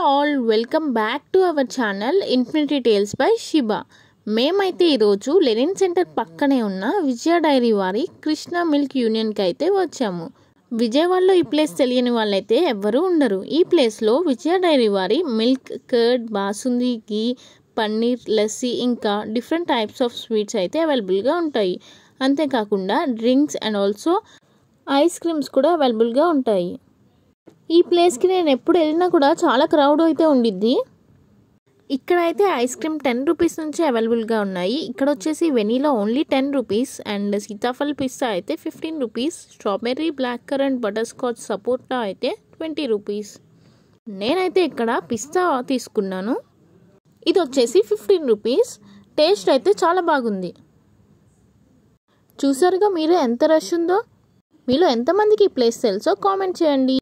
All welcome back to our channel infinity tales by Shiba. మేమైతే ఈరోజు Lenin centre పక్కనే ఉన్న విజయ డైరీ వారి కృష్ణ మిల్క్ యూనియన్కి అయితే వచ్చాము. విజయవాడలో ఈ ప్లేస్ తెలియని వాళ్ళైతే ఎవ్వరూ ఉండరు. ఈ ప్లేస్లో విజయ డైరీ వారి మిల్క్, కర్డ్, బాసుంది, ఘీ, పన్నీర్, లస్సీ ఇంకా డిఫరెంట్ టైప్స్ ఆఫ్ స్వీట్స్ అయితే అవైలబుల్గా ఉంటాయి. అంతేకాకుండా drinks and also ice creams కూడా అవైలబుల్గా ఉంటాయి. ఈ ప్లేస్కి నేను ఎప్పుడు వెళ్ళినా కూడా చాలా క్రౌడ్ అయితే ఉండిద్ది. ఇక్కడైతే ఐస్ క్రీమ్ 10 రూపీస్ నుంచి అవైలబుల్గా ఉన్నాయి. ఇక్కడ వచ్చేసి vanilla only 10 rupees and sitaphal pista అయితే 15 rupees, strawberry, black currant, butter scotch, sapota అయితే 20 రూపీస్. నేనైతే ఇక్కడ పిస్తా తీసుకున్నాను. ఇది వచ్చేసి 15 రూపీస్. టేస్ట్ అయితే చాలా బాగుంది. చూసారుగా మీరే ఎంత రష్ ఉందో. మీలో ఎంతమందికి ఈ ప్లేస్ తెలుసో కామెంట్ చేయండి.